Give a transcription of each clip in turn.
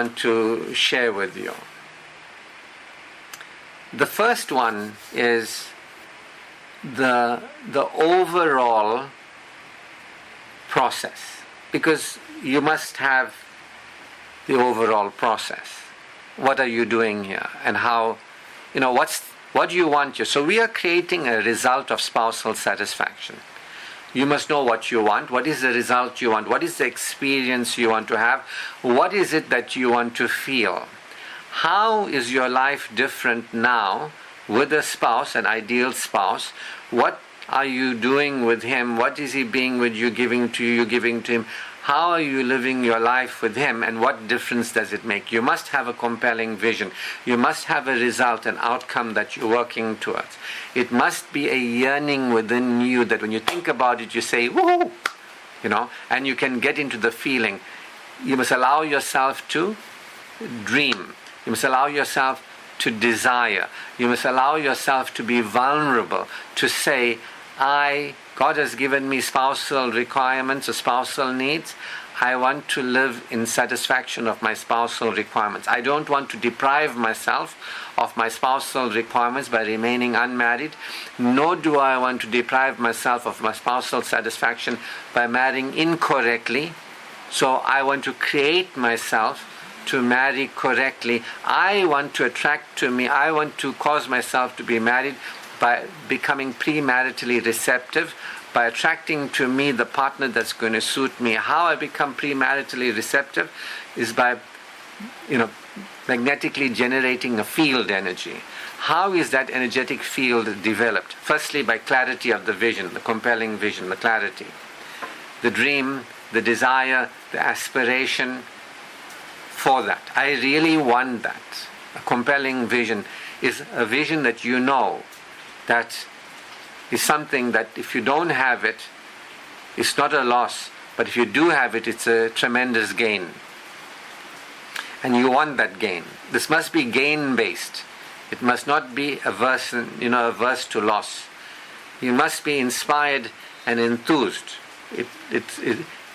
want to share with you. The first one is the overall process, because you must have the overall process. What are you doing here, and how, what do you want here? So we are creating a result of spousal satisfaction. You must know what you want. What is the result you want? What is the experience you want to have? What is it that you want to feel? How is your life different now with a spouse, an ideal spouse? What are you doing with him? What is he being with you, giving to you, giving to him? How are you living your life with him, and what difference does it make? You must have a compelling vision. You must have a result, an outcome that you're working towards. It must be a yearning within you that when you think about it, you say, woohoo, and you can get into the feeling. You must allow yourself to dream. You must allow yourself to desire. You must allow yourself to be vulnerable, to say, God has given me spousal requirements or spousal needs. I want to live in satisfaction of my spousal requirements. I don't want to deprive myself of my spousal requirements by remaining unmarried, nor do I want to deprive myself of my spousal satisfaction by marrying incorrectly. So I want to create myself to marry correctly. I want to attract to me, I want to cause myself to be married by becoming premaritally receptive, by attracting to me the partner that's going to suit me. How I become premaritally receptive is by, magnetically generating a field energy. How is that energetic field developed? Firstly, by clarity of the vision, the compelling vision, the clarity. The dream, the desire, the aspiration for that. I really want that. A compelling vision is a vision that that is something that if you don't have it, it's not a loss, but if you do have it, it's a tremendous gain. And you want that gain. This must be gain-based. It must not be averse to loss. You must be inspired and enthused.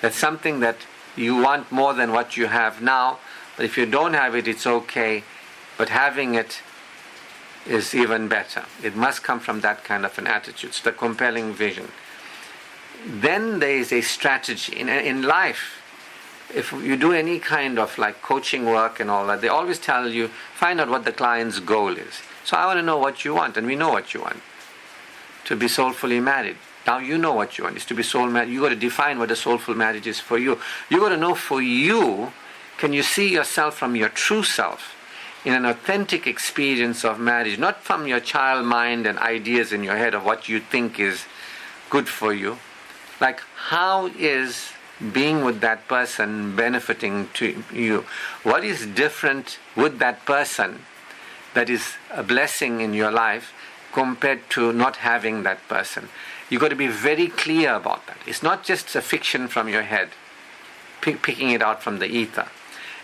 That's something that you want more than what you have now, but if you don't have it, it's okay, but having it is even better. It must come from that kind of an attitude. It's the compelling vision. Then there is a strategy. In life, if you do any kind of coaching work and all that, they always tell you, find out what the client's goal is. So I want to know what you want, and we know what you want. To be soulfully married. Now you know what you want. It's to be soul married. You got to define what a soulful marriage is for you. You got to know for you, can you see yourself from your true self in an authentic experience of marriage, not from your child mind and ideas in your head of what you think is good for you. How is being with that person benefiting to you? What is different with that person that is a blessing in your life compared to not having that person? You've got to be very clear about that. It's not just a fiction from your head, picking it out from the ether.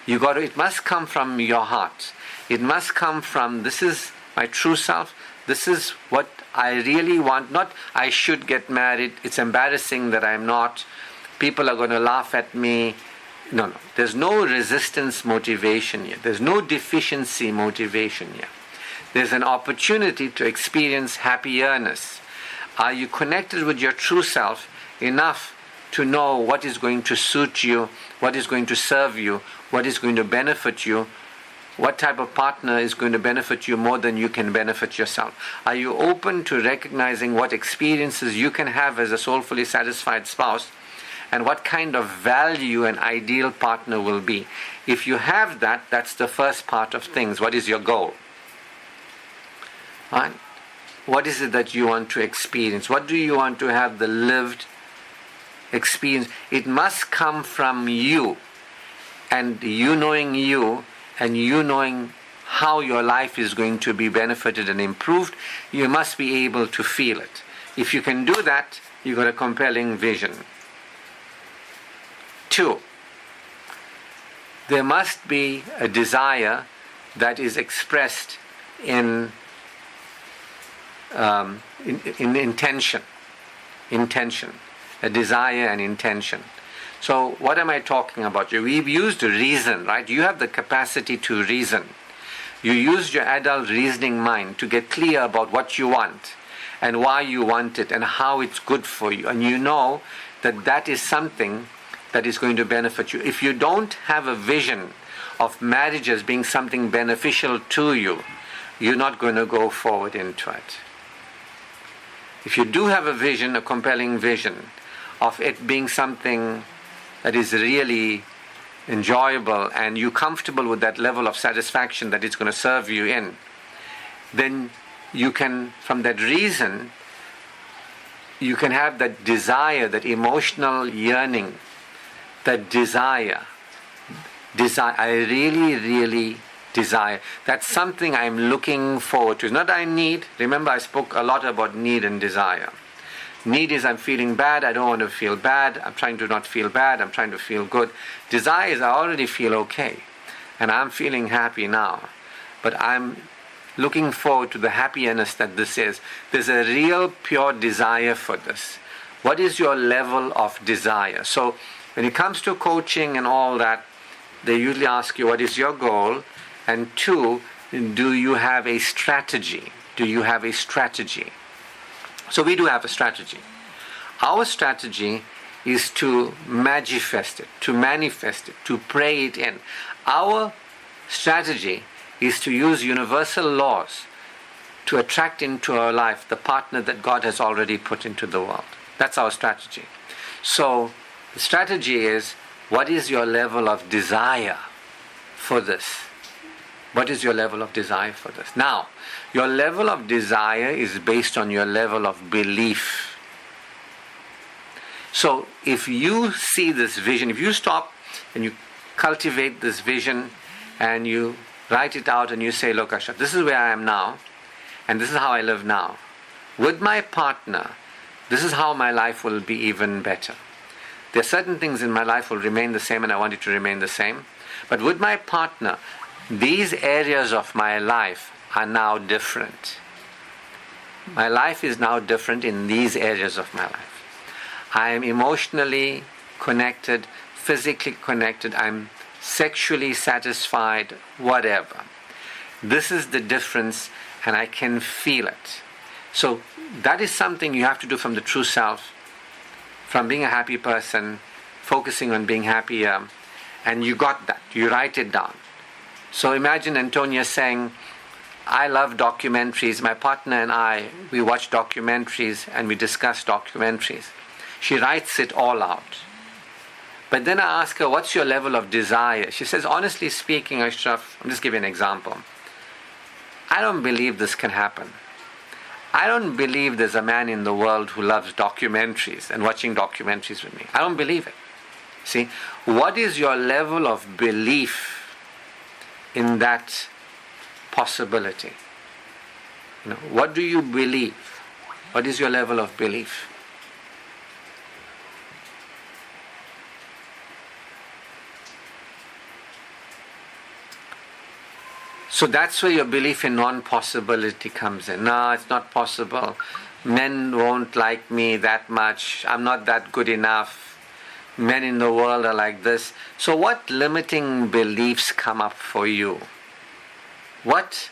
It must come from your heart. It must come from, this is my true self, this is what I really want, not I should get married, it's embarrassing that I'm not, people are going to laugh at me. No. There's no resistance motivation here. There's no deficiency motivation here. There's an opportunity to experience happiness. Are you connected with your true self enough to know what is going to suit you, what is going to serve you, what is going to benefit you? What type of partner is going to benefit you more than you can benefit yourself? Are you open to recognizing what experiences you can have as a soulfully satisfied spouse, and what kind of value an ideal partner will be? If you have that, that's the first part of things. What is your goal? Right? What is it that you want to experience? What do you want to have the lived experience? It must come from you, and you knowing you, and you knowing how your life is going to be benefited and improved. You must be able to feel it. If you can do that, you've got a compelling vision. 2, there must be a desire that is expressed in intention, a desire and intention. So what am I talking about? We've used reason, right? You have the capacity to reason. You used your adult reasoning mind to get clear about what you want and why you want it and how it's good for you. And you know that that is something that is going to benefit you. If you don't have a vision of marriage as being something beneficial to you, you're not going to go forward into it. If you do have a vision, a compelling vision of it being something that is really enjoyable and you're comfortable with that level of satisfaction that it's going to serve you in, then you can, from that reason, you can have that desire, that emotional yearning, that desire. I really, really desire. That's something I'm looking forward to. It's not that I need. Remember, I spoke a lot about need and desire. Need is I'm feeling bad, I don't want to feel bad, I'm trying to not feel bad, I'm trying to feel good. Desire is I already feel okay, and I'm feeling happy now. But I'm looking forward to the happiness that this is. There's a real pure desire for this. What is your level of desire? So when it comes to coaching and all that, they usually ask you, what is your goal? And two, do you have a strategy? Do you have a strategy? So we do have a strategy. Our strategy is to manifest it, to pray it in. Our strategy is to use universal laws to attract into our life the partner that God has already put into the world. That's our strategy. So the strategy is, what is your level of desire for this? What is your level of desire for this? Now, your level of desire is based on your level of belief. So if you see this vision, if you stop and you cultivate this vision and you write it out and you say, look, Ashraf, this is where I am now and this is how I live now. With my partner, this is how my life will be even better. There are certain things in my life will remain the same and I want it to remain the same. But with my partner, these areas of my life are now different. My life is now different in these areas of my life. I am emotionally connected, physically connected, I'm sexually satisfied, whatever. This is the difference and I can feel it. So that is something you have to do from the true self, from being a happy person, focusing on being happier, and you got that. You write it down. So imagine Antonia saying, I love documentaries. My partner and I, we watch documentaries and we discuss documentaries. She writes it all out. But then I ask her, what's your level of desire? She says, honestly speaking, Ashraf, I'll just give you an example. I don't believe this can happen. I don't believe there's a man in the world who loves documentaries and watching documentaries with me. I don't believe it. See, what is your level of belief in that possibility? What do you believe? What is your level of belief? So that's where your belief in non-possibility comes in. No, it's not possible. Men won't like me that much. I'm not that good enough. Men in the world are like this. So what limiting beliefs come up for you? What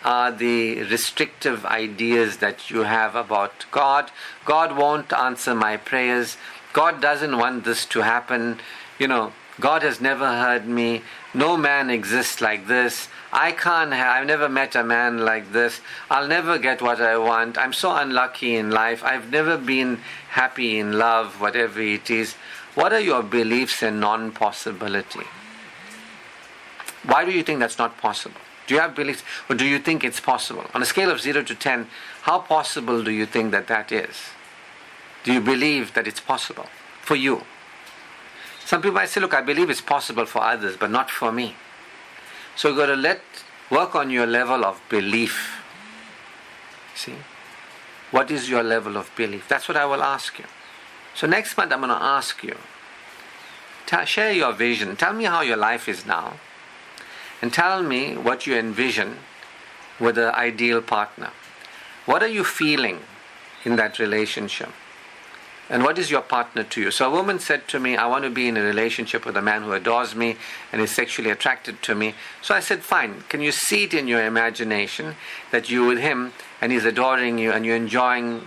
are the restrictive ideas that you have about God? God won't answer my prayers. God doesn't want this to happen. God has never heard me. No man exists like this. I've never met a man like this. I'll never get what I want. I'm so unlucky in life. I've never been happy in love, whatever it is. What are your beliefs in non-possibility? Why do you think that's not possible? Do you have beliefs, or do you think it's possible? On a scale of 0 to 10, how possible do you think that is? Do you believe that it's possible for you? Some people might say, look, I believe it's possible for others, but not for me. So you've got to work on your level of belief. See? What is your level of belief? That's what I will ask you. So next month I'm going to ask you, share your vision. Tell me how your life is now. And tell me what you envision with an ideal partner. What are you feeling in that relationship? And what is your partner to you? So a woman said to me, I want to be in a relationship with a man who adores me and is sexually attracted to me. So I said, fine, can you see it in your imagination that you're with him and he's adoring you and you're enjoying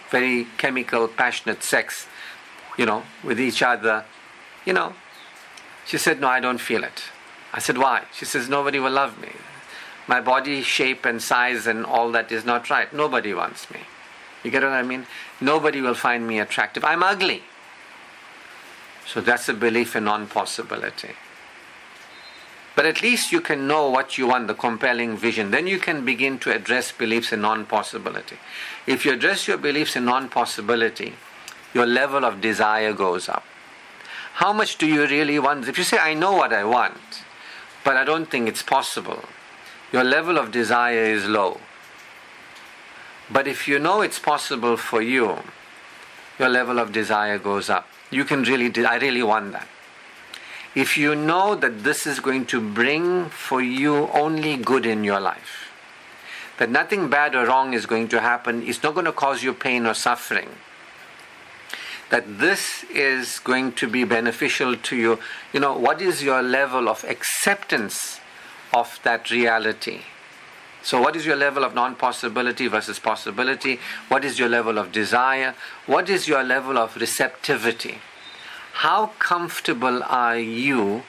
very chemical, passionate sex, with each other, She said, no, I don't feel it. I said, why? She says, nobody will love me. My body shape and size and all that is not right. Nobody wants me. You get what I mean? Nobody will find me attractive. I'm ugly. So that's a belief in non-possibility. But at least you can know what you want, the compelling vision. Then you can begin to address beliefs in non-possibility. If you address your beliefs in non-possibility, your level of desire goes up. How much do you really want? If you say, I know what I want, but I don't think it's possible, your level of desire is low. But if you know it's possible for you, your level of desire goes up. You can I really want that. If you know that this is going to bring for you only good in your life, that nothing bad or wrong is going to happen, it's not going to cause you pain or suffering, that this is going to be beneficial to you, what is your level of acceptance of that reality? So what is your level of non-possibility versus possibility? What is your level of desire? What is your level of receptivity? How comfortable are you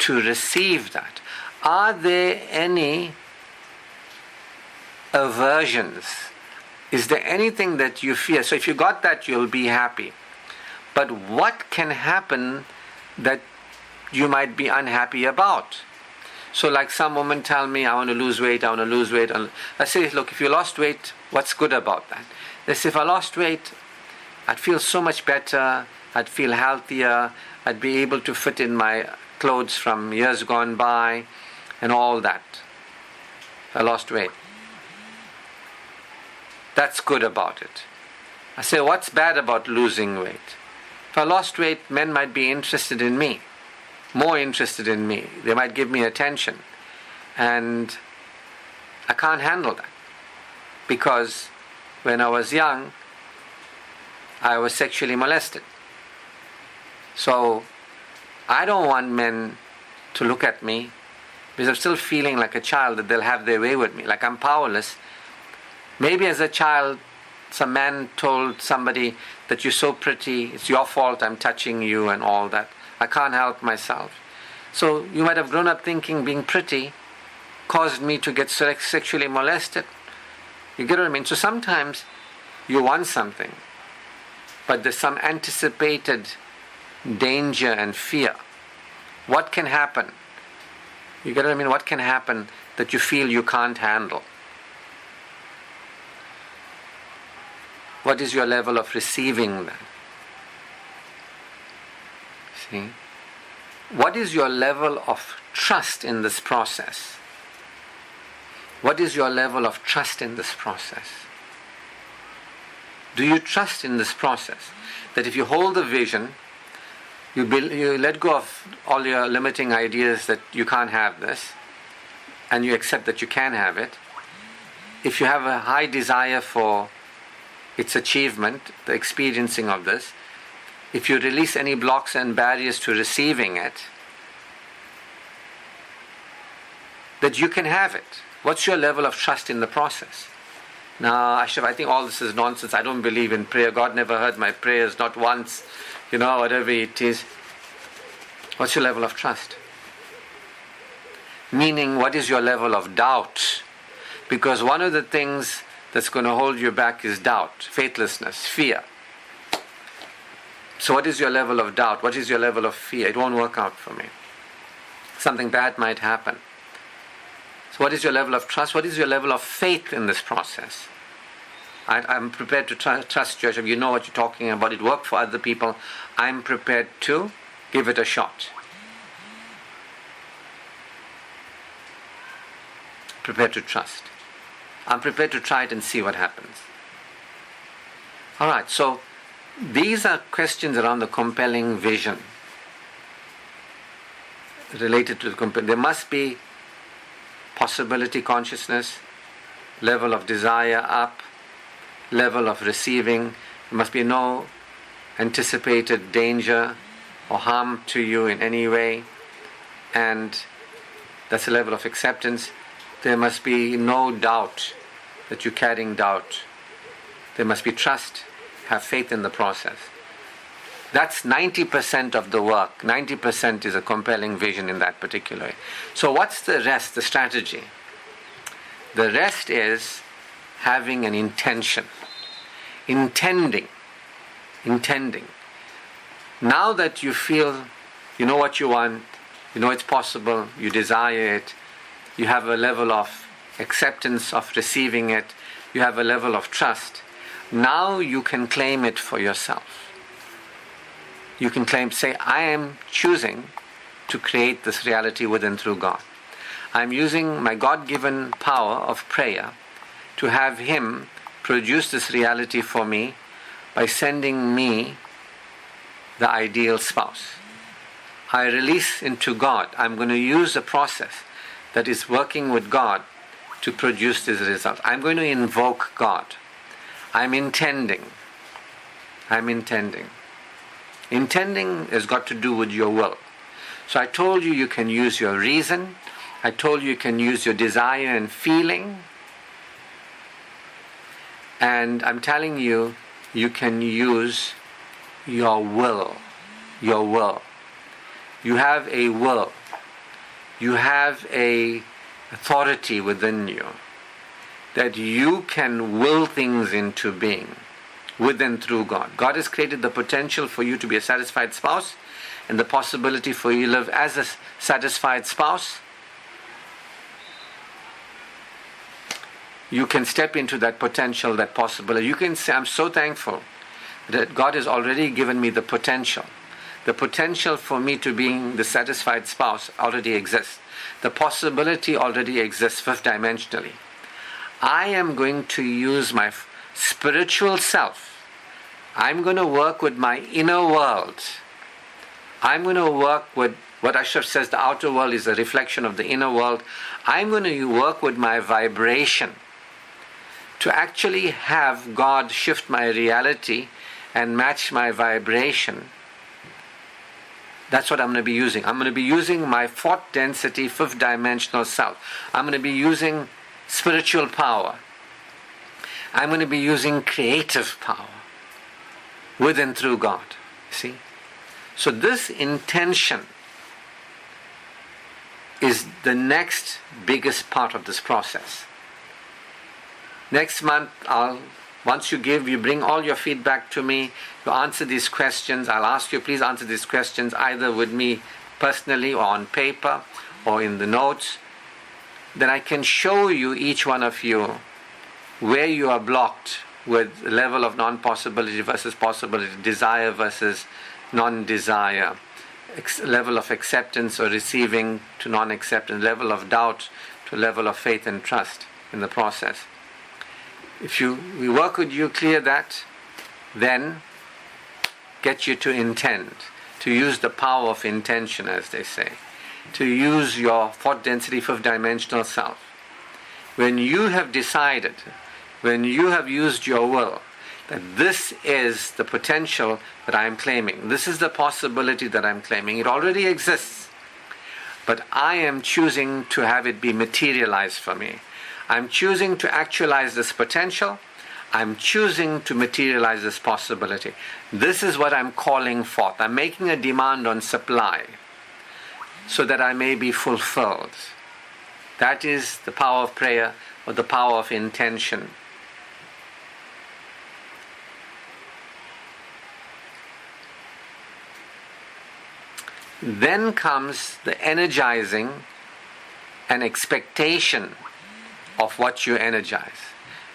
to receive that? Are there any aversions? Is there anything that you fear? So if you got that, you'll be happy. But what can happen that you might be unhappy about? So like some women tell me, I want to lose weight. I say, look, if you lost weight, what's good about that? They say, if I lost weight, I'd feel so much better, I'd feel healthier, I'd be able to fit in my clothes from years gone by, and all that. I lost weight. That's good about it. I say, what's bad about losing weight? If I lost weight, men might be interested in me. More interested in me. They might give me attention. And I can't handle that. Because when I was young, I was sexually molested. So I don't want men to look at me because I'm still feeling like a child, that they'll have their way with me, like I'm powerless. Maybe as a child, some man told somebody that you're so pretty, it's your fault I'm touching you and all that. I can't help myself. So you might have grown up thinking being pretty caused me to get sexually molested. You get what I mean? So sometimes you want something, but there's some anticipated danger and fear. What can happen? You get what I mean? What can happen that you feel you can't handle? What is your level of receiving that? See? What is your level of trust in this process? What is your level of trust in this process? Do you trust in this process? That if you hold the vision, you let go of all your limiting ideas that you can't have this, and you accept that you can have it. If you have a high desire for its achievement, the experiencing of this, if you release any blocks and barriers to receiving it, that you can have it. What's your level of trust in the process? Now, Ashraf, I think all this is nonsense. I don't believe in prayer. God never heard my prayers, not once, whatever it is. What's your level of trust? Meaning, what is your level of doubt? Because one of the things that's going to hold you back is doubt, faithlessness, fear. So what is your level of doubt? What is your level of fear? It won't work out for me. Something bad might happen. So what is your level of trust? What is your level of faith in this process? I'm prepared to trust you. You know what you're talking about. It worked for other people. I'm prepared to give it a shot. Prepared to trust. I'm prepared to try it and see what happens. All right, so these are questions around the compelling vision related to the compelling. There must be possibility consciousness, level of desire up, level of receiving. There must be no anticipated danger or harm to you in any way, and that's a level of acceptance. There must be no doubt that you're carrying doubt. There must be trust, have faith in the process. That's 90% of the work. 90% is a compelling vision in that particular way. So what's the rest, the strategy? The rest is having an intention. Intending. Now that you feel, you know what you want, you know it's possible, you desire it, you have a level of acceptance of receiving it, you have a level of trust, now you can claim it for yourself. You can claim, say, I am choosing to create this reality within through God. I'm using my God-given power of prayer to have Him produce this reality for me by sending me the ideal spouse. I release into God. I'm going to use a process that is working with God to produce this result. I'm going to invoke God. I'm intending. Intending has got to do with your will. So I told you you can use your reason. I told you can use your desire and feeling. And I'm telling you, you can use your will. Your will. You have a will. You have a authority within you that you can will things into being with and through God. God has created the potential for you to be a satisfied spouse and the possibility for you to live as a satisfied spouse. You can step into that potential, that possibility. You can say, I'm so thankful that God has already given me the potential. The potential for me to being the satisfied spouse already exists. The possibility already exists fifth dimensionally. I am going to use my spiritual self. I'm going to work with my inner world. I'm going to work with what Ashraf says, the outer world is a reflection of the inner world. I'm going to work with my vibration to actually have God shift my reality and match my vibration. That's what I'm going to be using. I'm going to be using my fourth density, fifth dimensional self. I'm going to be using spiritual power. I'm going to be using creative power with and through God. See? So this intention is the next biggest part of this process. Next month, once you bring all your feedback to me, you answer these questions. I'll ask you, please answer these questions either with me personally or on paper or in the notes. Then I can show you, each one of you, where you are blocked with level of non-possibility versus possibility, desire versus non-desire, level of acceptance or receiving to non-acceptance, level of doubt to level of faith and trust in the process. If we work with you, clear that, then get you to intend, to use the power of intention, as they say, to use your fourth density, fifth dimensional self. When you have decided, when you have used your will, that this is the potential that I am claiming, this is the possibility that I am claiming, it already exists, but I am choosing to have it be materialized for me. I'm choosing to actualize this potential. I'm choosing to materialize this possibility. This is what I'm calling forth. I'm making a demand on supply so that I may be fulfilled. That is the power of prayer or the power of intention. Then comes the energizing and expectation of what you energize,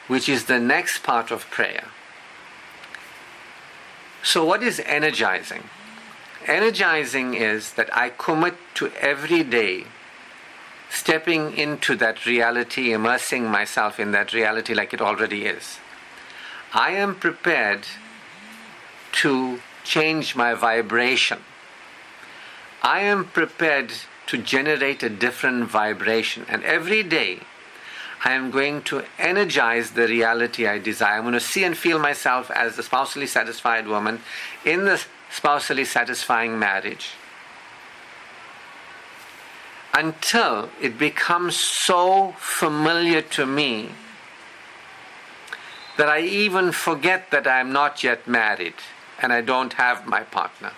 which is the next part of prayer. So what is energizing? Energizing is that I commit to every day stepping into that reality, immersing myself in that reality like it already is. I am prepared to change my vibration. I am prepared to generate a different vibration. And every day I am going to energize the reality I desire. I'm going to see and feel myself as the spousally satisfied woman in the spousally satisfying marriage until it becomes so familiar to me that I even forget that I am not yet married and I don't have my partner.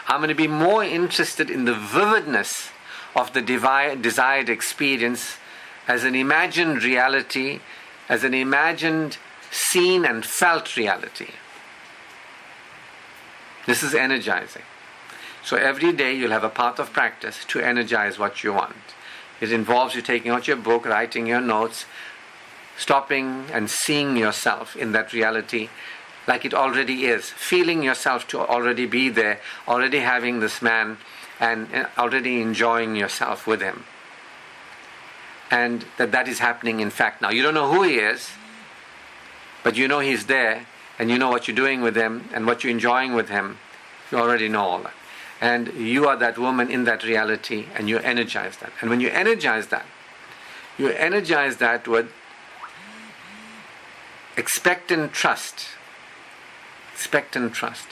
I'm going to be more interested in the vividness of the desired experience as an imagined reality, as an imagined, seen and felt reality. This is energizing. So every day you'll have a path of practice to energize what you want. It involves you taking out your book, writing your notes, stopping and seeing yourself in that reality like it already is, feeling yourself to already be there, already having this man and already enjoying yourself with him. And that is happening in fact now. You don't know who he is, but you know he's there, and you know what you're doing with him and what you're enjoying with him. You already know all that. And you are that woman in that reality, and you energize that. And when you energize that with expectant trust. Expectant trust.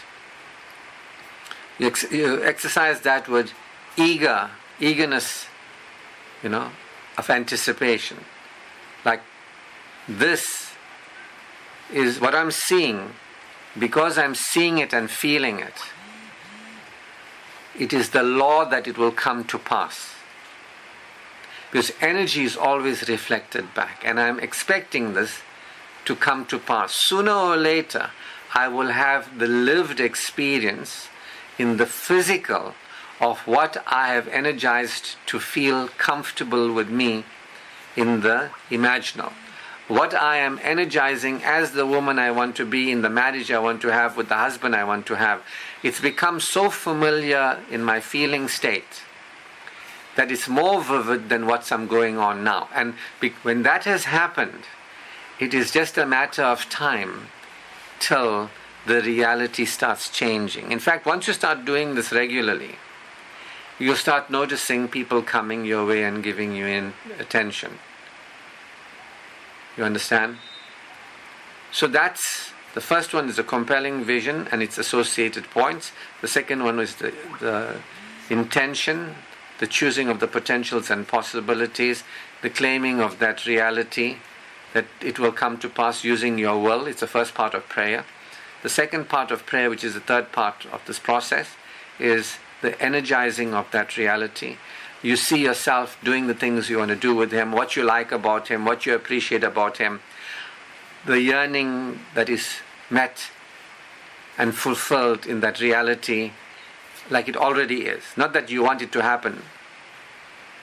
You exercise that with eagerness, of anticipation. Like, this is what I'm seeing. Because I'm seeing it and feeling it, it is the law that it will come to pass. Because energy is always reflected back, and I'm expecting this to come to pass. Sooner or later, I will have the lived experience in the physical of what I have energized to feel comfortable with me in the imaginal. What I am energizing as the woman I want to be in the marriage I want to have with the husband I want to have, it's become so familiar in my feeling state that it's more vivid than what's going on now. And when that has happened, it is just a matter of time till the reality starts changing. In fact, once you start doing this regularly, you'll start noticing people coming your way and giving you attention. You understand? So that's, the first one is a compelling vision and its associated points. The second one is the intention, the choosing of the potentials and possibilities, the claiming of that reality, that it will come to pass using your will. It's the first part of prayer. The second part of prayer, which is the third part of this process, is the energizing of that reality. You see yourself doing the things you want to do with him, what you like about him, what you appreciate about him, the yearning that is met and fulfilled in that reality like it already is. Not that you want it to happen,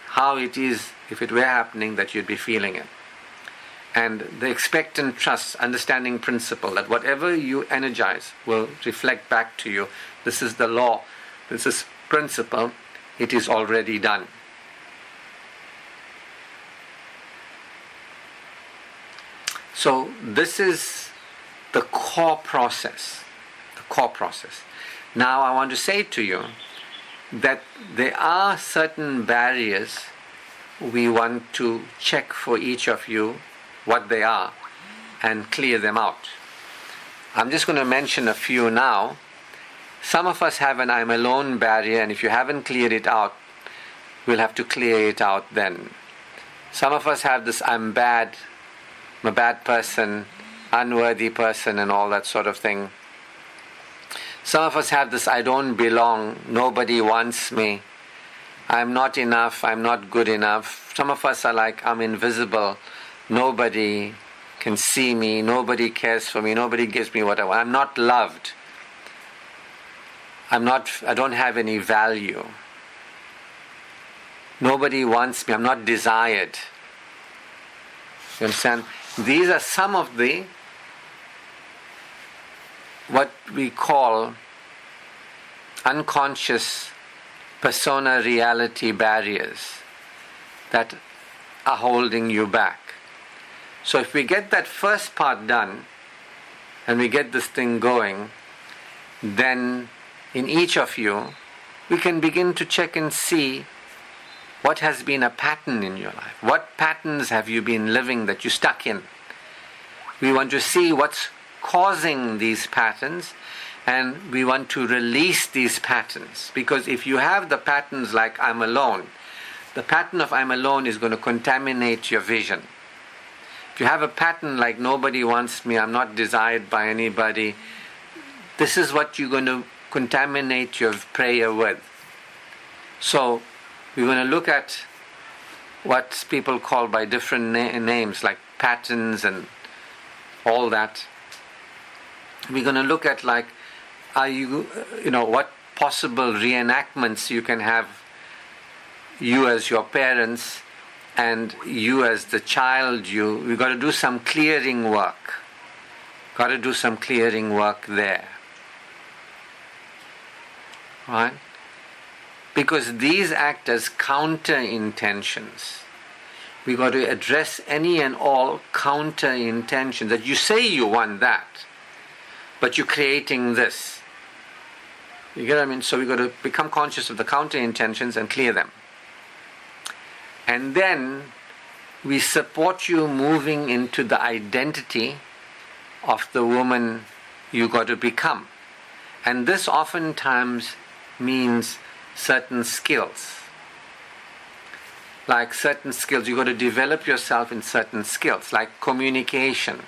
how it is if it were happening that you'd be feeling it. And the expectant trust, understanding principle that whatever you energize will reflect back to you. This is the law, this is principle, it is already done. So this is the core process. The core process. Now I want to say to you that there are certain barriers we want to check for each of you what they are and clear them out. I'm just going to mention a few now. Some of us have an I'm alone barrier, and if you haven't cleared it out, we'll have to clear it out then. Some of us have this I'm bad, I'm a bad person, unworthy person, and all that sort of thing. Some of us have this I don't belong, nobody wants me, I'm not enough, I'm not good enough. Some of us are like I'm invisible, nobody can see me, nobody cares for me, nobody gives me what I want. I'm not loved. I don't have any value. Nobody wants me, I'm not desired. You understand? These are some of the what we call unconscious persona reality barriers that are holding you back. So if we get that first part done and we get this thing going, then in each of you we can begin to check and see What has been a pattern in your life? What patterns have you been living that you're stuck in? We want to see what's causing these patterns, and we want to release these patterns. Because if you have the patterns like I'm alone, the pattern of I'm alone is going to contaminate your vision. If you have a pattern like nobody wants me, I'm not desired by anybody, this is what you're going to contaminate your prayer with. So we're going to look at what people call by different names, like patterns and all that. We're going to look at like, what possible reenactments you can have, you as your parents and you as the child. We've got to do some clearing work. Got to do some clearing work there. Right? Because these act as counter intentions. We've got to address any and all counter intentions. That you say you want that, but you're creating this. You get what I mean? So we've got to become conscious of the counter intentions and clear them. And then we support you moving into the identity of the woman you got to become. And this oftentimes means certain skills. Like certain skills, you got to develop yourself in certain skills, like communication.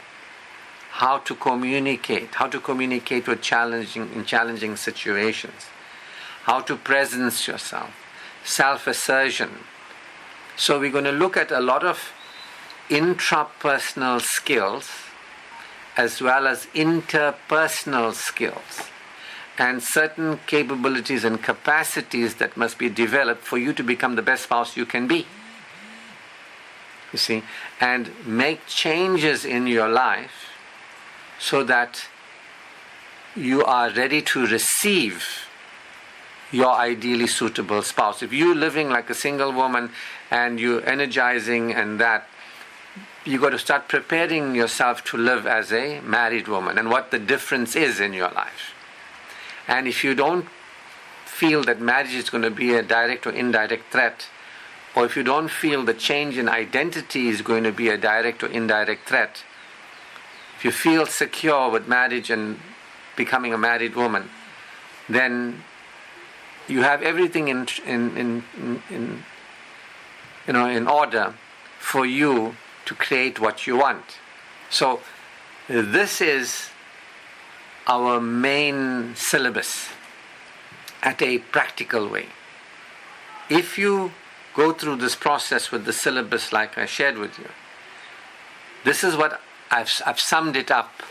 How to communicate with challenging situations. How to presence yourself. Self-assertion. So we're going to look at a lot of intrapersonal skills as well as interpersonal skills, and certain capabilities and capacities that must be developed for you to become the best spouse you can be. You see, and make changes in your life so that you are ready to receive your ideally suitable spouse. If you're living like a single woman and you're energizing and that, you got to start preparing yourself to live as a married woman and what the difference is in your life. And if you don't feel that marriage is going to be a direct or indirect threat, or if you don't feel the change in identity is going to be a direct or indirect threat, if you feel secure with marriage and becoming a married woman, then you have everything in order for you to create what you want. So this is our main syllabus at a practical way. If you go through this process with the syllabus like I shared with you, this is what I've summed it up,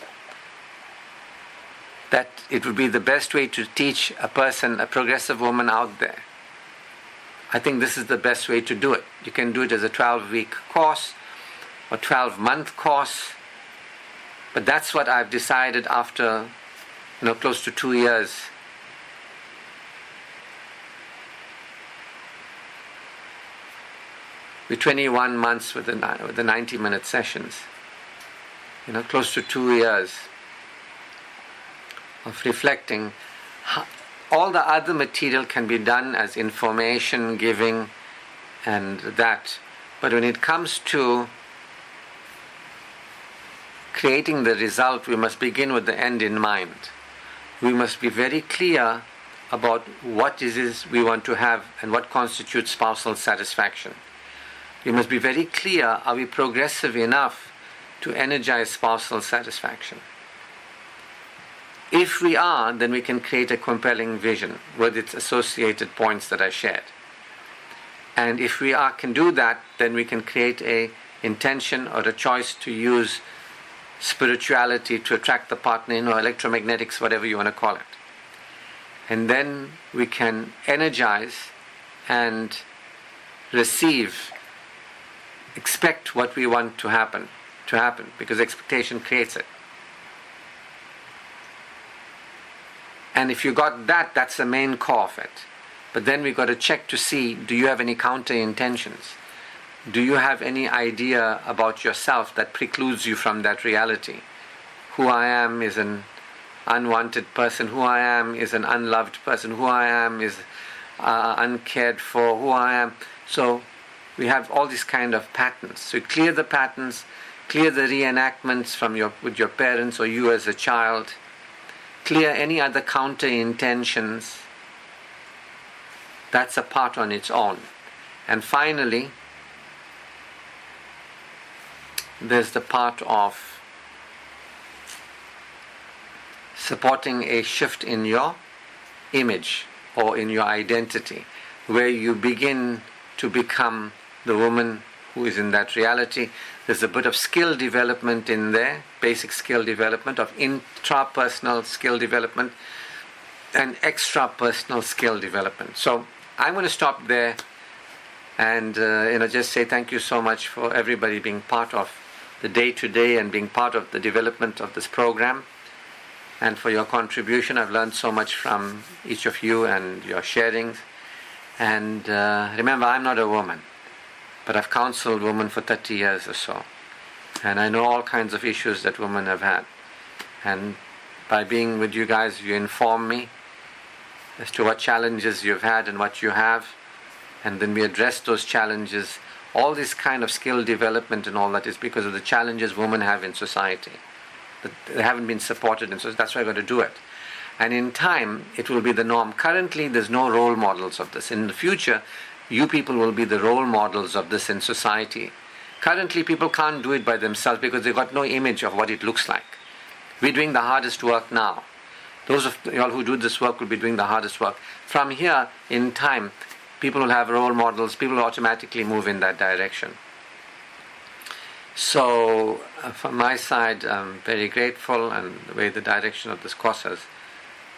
that it would be the best way to teach a person, a progressive woman out there. I think this is the best way to do it. You can do it as a 12-week course or 12-month course, but that's what I've decided after close to 2 years. With 21 months with the 90-minute sessions. Close to 2 years of reflecting. All the other material can be done as information giving and that. But when it comes to creating the result, we must begin with the end in mind. We must be very clear about what it is we want to have and what constitutes spousal satisfaction. We must be very clear, are we progressive enough to energize spousal satisfaction? If we are, then we can create a compelling vision with its associated points that I shared. And if we can do that, then we can create a intention or a choice to use spirituality to attract the partner, electromagnetics, whatever you want to call it. And then we can energize and receive, expect what we want to happen, because expectation creates it. And if you got that, that's the main core of it. But then we've got to check to see, do you have any counter intentions? Do you have any idea about yourself that precludes you from that reality? Who I am is an unwanted person. Who I am is an unloved person. Who I am is uncared for. Who I am. So we have all these kind of patterns. So clear the patterns, clear the reenactments from with your parents or you as a child, clear any other counter intentions. That's a part on its own. And finally, there's the part of supporting a shift in your image or in your identity, where you begin to become the woman who is in that reality. There's a bit of skill development in there, basic skill development, of intrapersonal skill development and extrapersonal skill development. So I'm going to stop there and just say thank you so much for everybody being part of the day-to-day and being part of the development of this program, and for your contribution. I've learned so much from each of you and your sharings. And remember, I'm not a woman, but I've counseled women for 30 years or so. And I know all kinds of issues that women have had. And by being with you guys, you inform me as to what challenges you've had and what you have. And then we address those challenges. All this kind of skill development and all that is because of the challenges women have in society. They haven't been supported, and so that's why I've got to do it. And in time, it will be the norm. Currently, there's no role models of this. In the future, you people will be the role models of this in society. Currently, people can't do it by themselves because they've got no image of what it looks like. We're doing the hardest work now. Those of y'all who do this work will be doing the hardest work. From here, in time, people will have role models. People will automatically move in that direction. So, from my side, I'm very grateful and the way the direction of this course has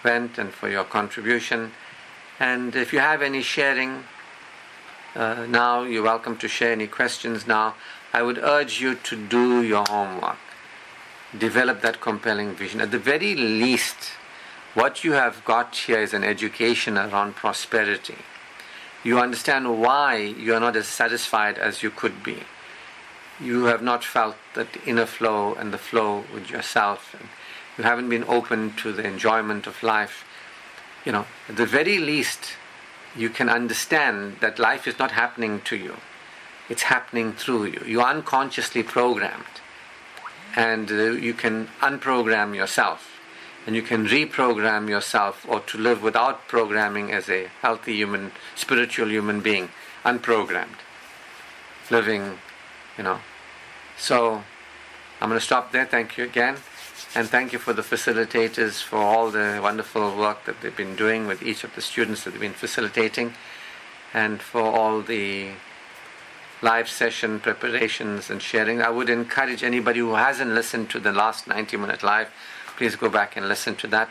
went, and for your contribution. And if you have any sharing now, you're welcome to share any questions now. I would urge you to do your homework. Develop that compelling vision. At the very least, what you have got here is an education around prosperity. You understand why you are not as satisfied as you could be. You have not felt that inner flow and the flow with yourself, and you haven't been open to the enjoyment of life. At the very least, you can understand that life is not happening to you. It's happening through you. You are unconsciously programmed. And you can unprogram yourself. And you can reprogram yourself, or to live without programming as a healthy spiritual human being, unprogrammed. Living, So, I'm going to stop there. Thank you again. And thank you for the facilitators for all the wonderful work that they've been doing with each of the students that they've been facilitating, and for all the live session preparations and sharing. I would encourage anybody who hasn't listened to the last 90-minute live, please go back and listen to that.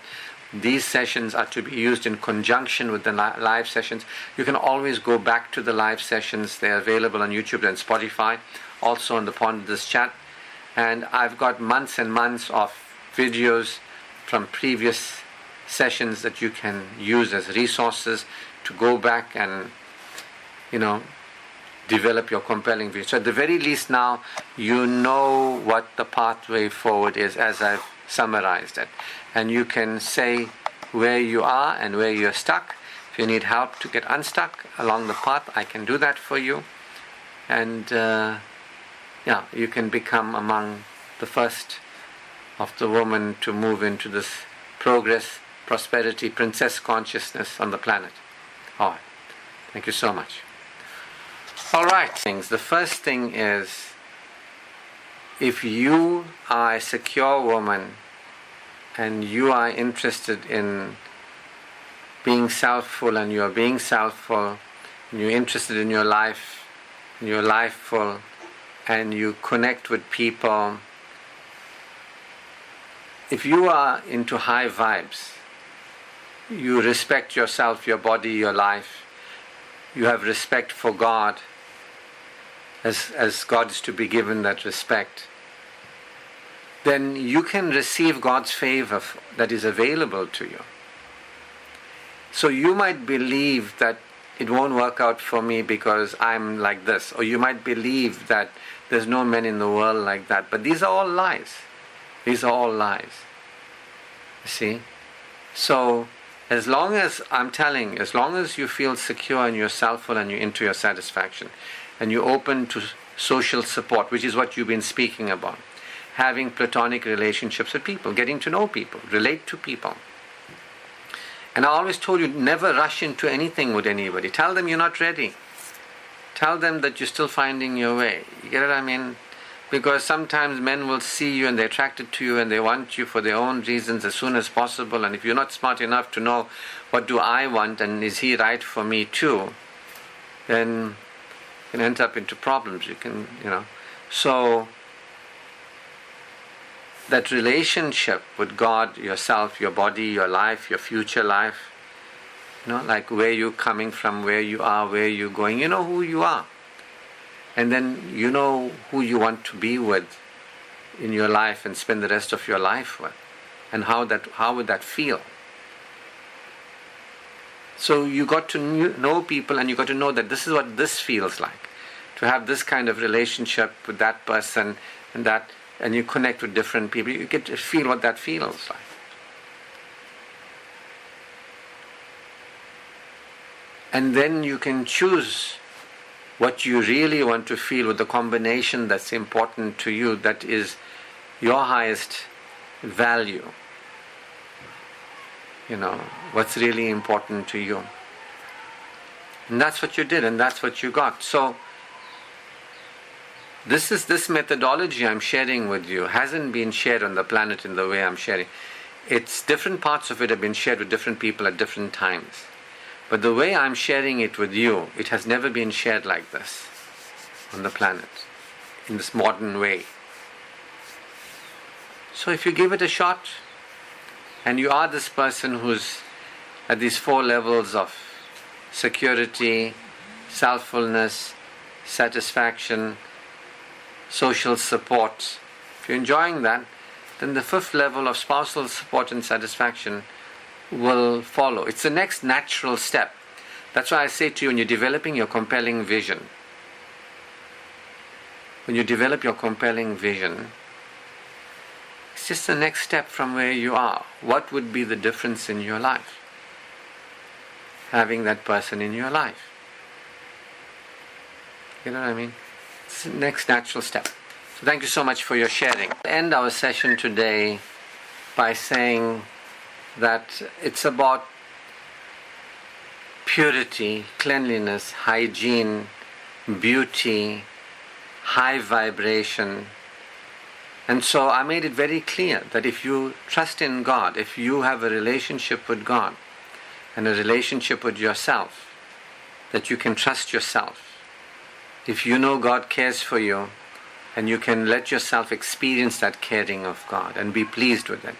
These sessions are to be used in conjunction with the live sessions. You can always go back to the live sessions. They're available on YouTube and Spotify, also on the Ponder This Chat. And I've got months and months of videos from previous sessions that you can use as resources to go back and, develop your compelling view. So at the very least now, you know what the pathway forward is as I've summarized it. And you can say where you are and where you're stuck. If you need help to get unstuck along the path, I can do that for you. And you can become among the first of the women to move into this progress, prosperity, princess consciousness on the planet. All right. Thank you so much. All right. The first thing is, if you are a secure woman and you are interested in being self-full, and you are being self-full, and you're interested in your life, and you're life-full, and you connect with people, if you are into high vibes, you respect yourself, your body, your life, you have respect for God, as God is to be given that respect, then you can receive God's favor that is available to you. So you might believe that it won't work out for me because I'm like this, or you might believe that there's no men in the world like that, but these are all lies. These are all lies. You see? So As long as, I'm telling, as long as you feel secure in yourself and you're into your satisfaction, and you're open to social support, which is what you've been speaking about, having platonic relationships with people, getting to know people, relate to people. And I always told you, never rush into anything with anybody. Tell them you're not ready. Tell them that you're still finding your way. You get what I mean? Because sometimes men will see you and they're attracted to you and they want you for their own reasons as soon as possible. And if you're not smart enough to know what do I want and is he right for me too, then you can end up into problems. You can, So that relationship with God, yourself, your body, your life, your future life, like where you're coming from, where you are, where you're going, you know who you are. And then you know who you want to be with in your life and spend the rest of your life with. And how would that feel? So you got to know people and you got to know that this is what this feels like. To have this kind of relationship with that person and you connect with different people, you get to feel what that feels like. And then you can choose what you really want to feel with the combination that's important to you, that is your highest value. What's really important to you. And that's what you did and that's what you got. So this methodology I'm sharing with you hasn't been shared on the planet in the way I'm sharing. It's different parts of it have been shared with different people at different times. But the way I'm sharing it with you, it has never been shared like this on the planet, in this modern way. So if you give it a shot, and you are this person who's at these 4 levels of security, selffulness, satisfaction, social support, if you're enjoying that, then the 5th level of spousal support and satisfaction will follow. It's the next natural step. That's why I say to you, when you're developing your compelling vision, when you develop your compelling vision, it's just the next step from where you are. What would be the difference in your life? Having that person in your life. You know what I mean? It's the next natural step. So thank you so much for your sharing. I'll end our session today by saying that it's about purity, cleanliness, hygiene, beauty, high vibration. And so I made it very clear that if you trust in God, if you have a relationship with God and a relationship with yourself, that you can trust yourself. If you know God cares for you, and you can let yourself experience that caring of God and be pleased with it.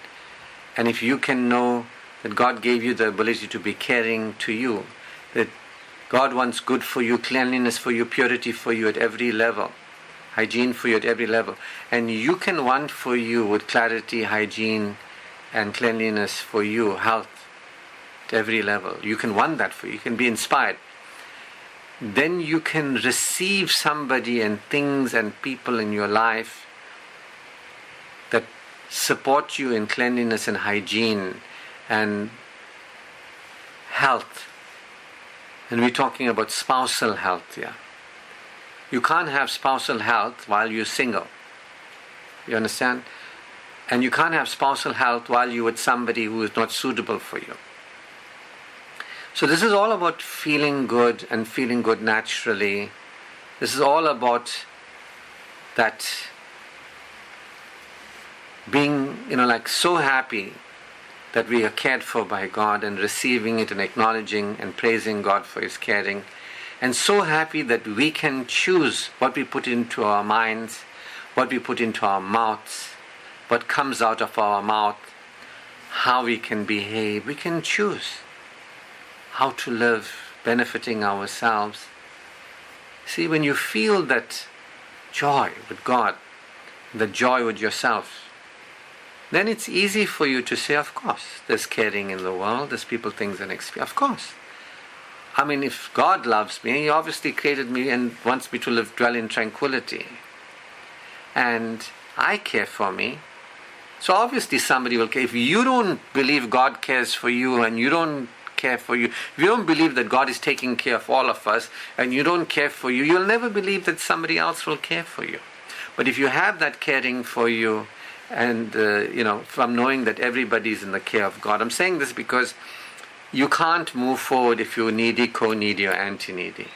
And if you can know that God gave you the ability to be caring to you, that God wants good for you, cleanliness for you, purity for you at every level, hygiene for you at every level, and you can want for you with clarity, hygiene, and cleanliness for you, health at every level. You can want that for you. You can be inspired. Then you can receive somebody and things and people in your life that support you in cleanliness and hygiene and health. And we're talking about spousal health here. You can't have spousal health while you're single. You understand? And you can't have spousal health while you're with somebody who is not suitable for you. So this is all about feeling good and feeling good naturally. This is all about that being, so happy that we are cared for by God and receiving it and acknowledging and praising God for His caring. And so happy that we can choose what we put into our minds, what we put into our mouths, what comes out of our mouth, how we can behave. We can choose how to live, benefiting ourselves. See, when you feel that joy with God, the joy with yourself, then it's easy for you to say, of course, there's caring in the world, there's people, things, and experience. Of course. I mean, if God loves me, He obviously created me and wants me to dwell in tranquility. And I care for me. So obviously somebody will care. If you don't believe God cares for you and you don't care for you, if you don't believe that God is taking care of all of us and you don't care for you, you'll never believe that somebody else will care for you. But if you have that caring for you and, from knowing that everybody is in the care of God, I'm saying this because you can't move forward if you're needy, co-needy or anti-needy.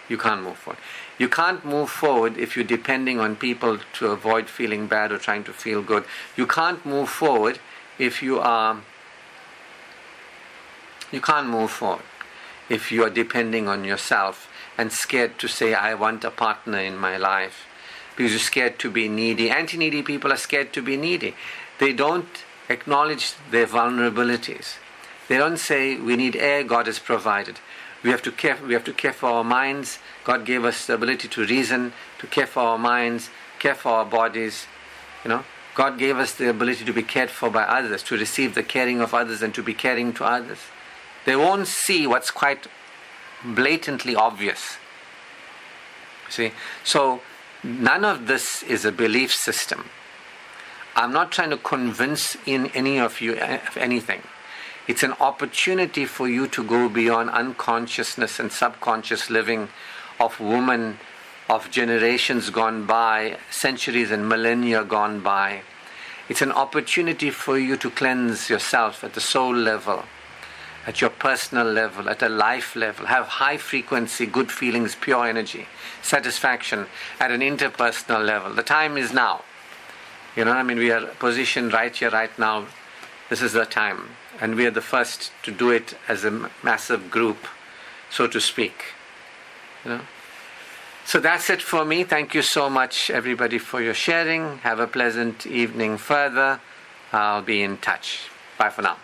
You can't move forward. You can't move forward if you're depending on people to avoid feeling bad or trying to feel good. You can't move forward if you can't move forward if you are depending on yourself and scared to say, I want a partner in my life, because you're scared to be needy. Anti-needy people are scared to be needy. They don't acknowledge their vulnerabilities. They don't say, we need air, God has provided. We have to care for our minds. God gave us the ability to reason, to care for our minds, care for our bodies. God gave us the ability to be cared for by others, to receive the caring of others and to be caring to others. They won't see what's quite blatantly obvious. See? So none of this is a belief system. I'm not trying to convince any of you of anything. It's an opportunity for you to go beyond unconsciousness and subconscious living of women of generations gone by, centuries and millennia gone by. It's an opportunity for you to cleanse yourself at the soul level, at your personal level, at a life level, have high frequency, good feelings, pure energy, satisfaction at an interpersonal level. The time is now. We are positioned right here, right now. This is the time. And we are the first to do it as a massive group, so to speak. So that's it for me. Thank you so much, everybody, for your sharing. Have a pleasant evening further. I'll be in touch. Bye for now.